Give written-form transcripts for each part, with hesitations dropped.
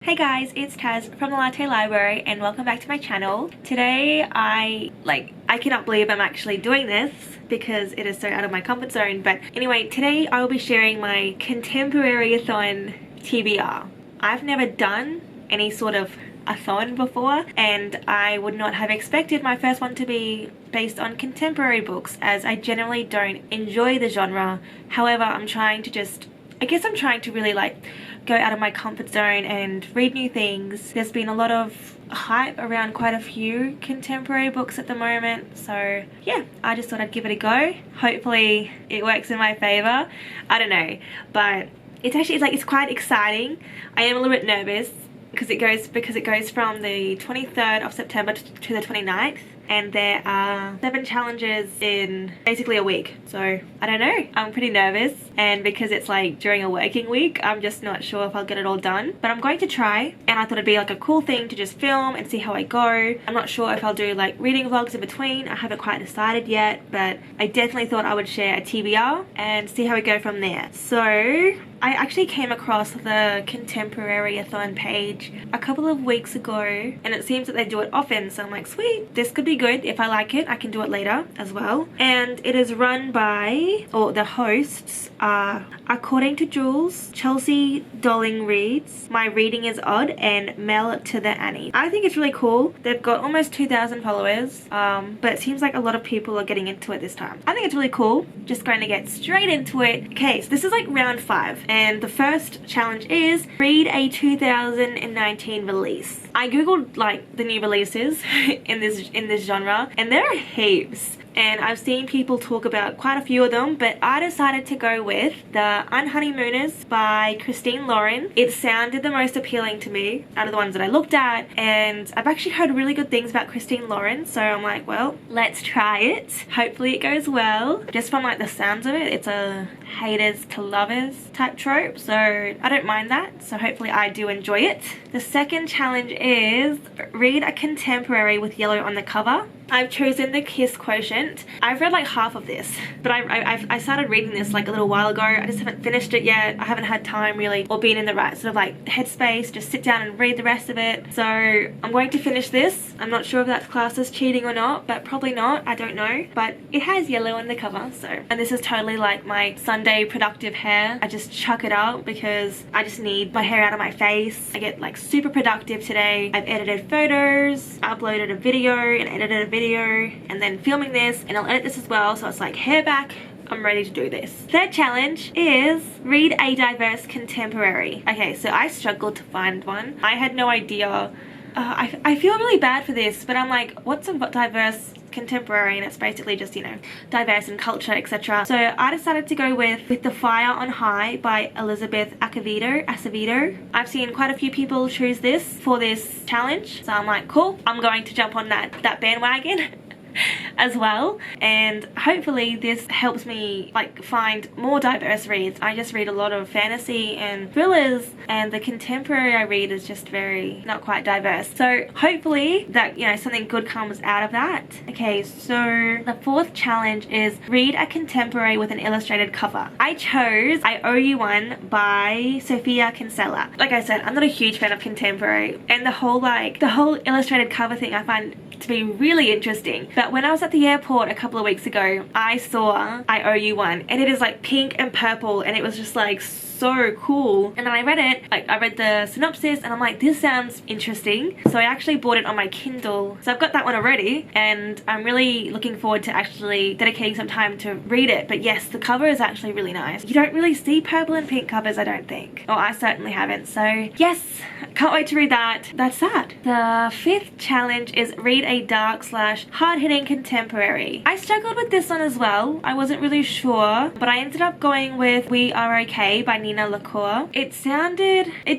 Hey guys, it's Taz from the Latte Library and welcome back to my channel. Today I cannot believe I'm actually doing this because it is so out of my comfort zone, but anyway, today I will be sharing my Contemporary-a-thon TBR. I've never done any sort of a thon before and I would not have expected my first one to be based on contemporary books, as I generally don't enjoy the genre. However, I'm trying to really go out of my comfort zone and read new things. There's been a lot of hype around quite a few contemporary books at the moment, so yeah, I just thought I'd give it a go. Hopefully it works in my favor. I don't know, but it's quite exciting. I am a little bit nervous because it goes from the 23rd of September to the 29th, and there are 7 challenges in basically a week. So I don't know, I'm pretty nervous, and because it's like during a working week, I'm just not sure if I'll get it all done, but I'm going to try. And I thought it'd be like a cool thing to just film and see how I go. I'm not sure if I'll do like reading vlogs in between. I haven't quite decided yet, but I definitely thought I would share a TBR and see how we go from there. So I actually came across the Contemporary-a-thon page a couple of weeks ago, and it seems that they do it often, so I'm like, sweet, this could be good. If I like it, I can do it later as well. And it is run by, or the hosts are, according to Jules, Chelsea Dolling Reads, My Reading is Odd, and Mel to the Annie. I think it's really cool. They've got almost 2,000 followers, but it seems like a lot of people are getting into it this time. I think it's really cool. Just going to get straight into it. Okay, so this is like round 5. And the first challenge is read a 2019 release. I googled like the new releases in this genre, and there are heaps. And I've seen people talk about quite a few of them, but I decided to go with The Unhoneymooners by Christine Lauren. It sounded the most appealing to me out of the ones that I looked at, and I've actually heard really good things about Christine Lauren, so I'm like, well, let's try it. Hopefully it goes well. Just from like the sounds of it, it's a haters to lovers type trope, so I don't mind that, so hopefully I do enjoy it. The second challenge is read a contemporary with yellow on the cover. I've chosen The Kiss Quotient. I've read like half of this, but I started reading this like a little while ago. I just haven't finished it yet. I haven't had time really, or been in the right sort of like headspace, just sit down and read the rest of it. So I'm going to finish this. I'm not sure if that's classed as cheating or not, but probably not, I don't know. But it has yellow on the cover, so. And this is totally like my Sunday productive hair. I just chuck it up because I just need my hair out of my face. I get like super productive today. I've edited photos, uploaded a video and edited a video, and then filming this, and I'll edit this as well, so it's like hair back, I'm ready to do this. Third challenge is read a diverse contemporary. Okay, so I struggled to find one. I had no idea. I feel really bad for this, but I'm like, what's a diverse contemporary? And it's basically just, you know, diverse in culture, etc. So I decided to go with The Fire on High by Elizabeth Acevedo. I've seen quite a few people choose this for this challenge, so I'm like, cool, I'm going to jump on that bandwagon as well, and hopefully this helps me like find more diverse reads. I just read a lot of fantasy and thrillers, and the contemporary I read is just very not quite diverse, so hopefully that, you know, something good comes out of that. Okay, so the fourth challenge is read a contemporary with an illustrated cover. I chose I Owe You One by Sophia Kinsella. Like I said, I'm not a huge fan of contemporary, and the whole illustrated cover thing I find to be really interesting. But when I was at the airport a couple of weeks ago, I saw I Owe You One, and it is like pink and purple, and it was just like so cool. And then I read it, like I read the synopsis, and I'm like, this sounds interesting. So I actually bought it on my Kindle, so I've got that one already, and I'm really looking forward to actually dedicating some time to read it. But yes, the cover is actually really nice. You don't really see purple and pink covers, I don't think, or I certainly haven't. So yes, can't wait to read that. That's that. The fifth challenge is read a dark / hard-hitting contemporary. I struggled with this one as well. I wasn't really sure, but I ended up going with We Are Okay by Nina LaCour. It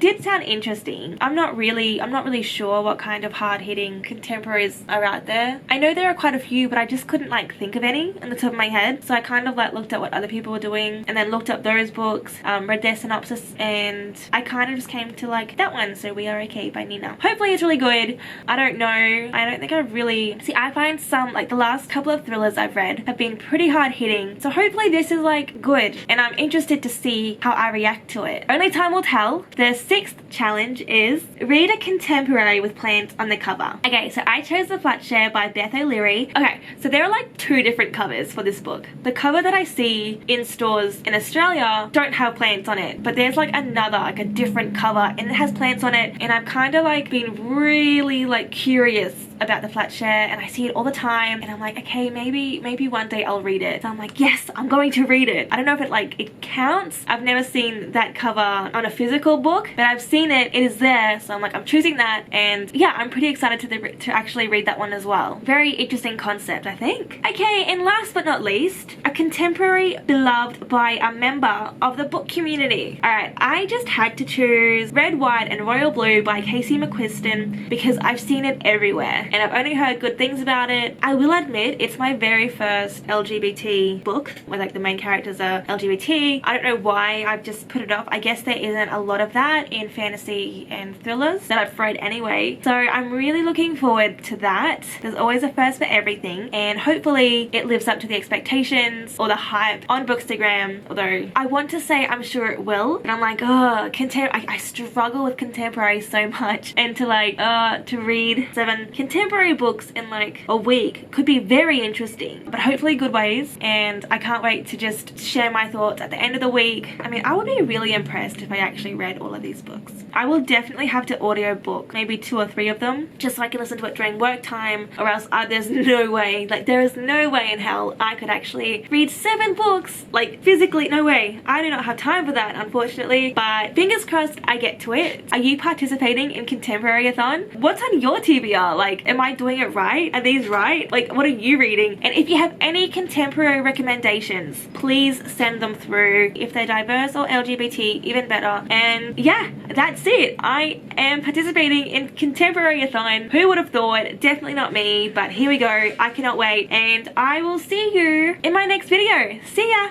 did sound interesting. I'm not really sure what kind of hard-hitting contemporaries are out there. I know there are quite a few, but I just couldn't like think of any on the top of my head, so I kind of like looked at what other people were doing and then looked up those books, read their synopsis, and I kind of just came to like that one. So We Are Okay by Nina. Hopefully it's really good. I don't know. I don't think I've really... See, I find some, like the last couple of thrillers I've read have been pretty hard-hitting, so hopefully this is like good, and I'm interested to see how I react to it. Only time will tell. The 6th challenge is read a contemporary with plants on the cover. Okay, so I chose The Flat Share by Beth O'Leary. Okay, so there are like 2 different covers for this book. The cover that I see in stores in Australia don't have plants on it, but there's like another, like a different cover, and it has plants on it, and I've kind of like been really like curious about The Flat Share, and I see it all the time, and I'm like, okay, maybe one day I'll read it. So I'm like, yes, I'm going to read it. I don't know if it counts. I've never seen that cover on a physical book, but I've seen it. It is there, so I'm like, I'm choosing that, and yeah, I'm pretty excited to actually read that one as well. Very interesting concept, I think. Okay, and last but not least, a contemporary beloved by a member of the book community. Alright, I just had to choose Red, White and Royal Blue by Casey McQuiston because I've seen it everywhere and I've only heard good things about it. I will admit, it's my very first LGBT book where like the main characters are LGBT. I don't know why I've just put it off. I guess there isn't a lot of that in fantasy and thrillers that I've read anyway. So I'm really looking forward to that. There's always a first for everything, and hopefully it lives up to the expectations or the hype on Bookstagram, although I want to say I'm sure it will. And I'm like, oh, I struggle with contemporary so much, and to read 7 contemporary books in like a week could be very interesting, but hopefully good ways, and I can't wait to just share my thoughts at the end of the week. I mean, I would be really impressed if I actually read all of these books. I will definitely have to audiobook maybe 2 or 3 of them just so I can listen to it during work time, or else there's no way, like there is no way in hell I could actually read 7 books, like physically, no way. I do not have time for that, unfortunately, but fingers crossed I get to it. Are you participating in Contemporary-a-thon? What's on your TBR? Like, am I doing it right? Are these right? Like, what are you reading? And if you have any contemporary recommendations, please send them through. If they're diverse or LGBT, even better. And yeah, that's it. I am participating in Contemporary-a-thon. Who would have thought? Definitely not me, but here we go. I cannot wait, and I will see you in my next video. See ya!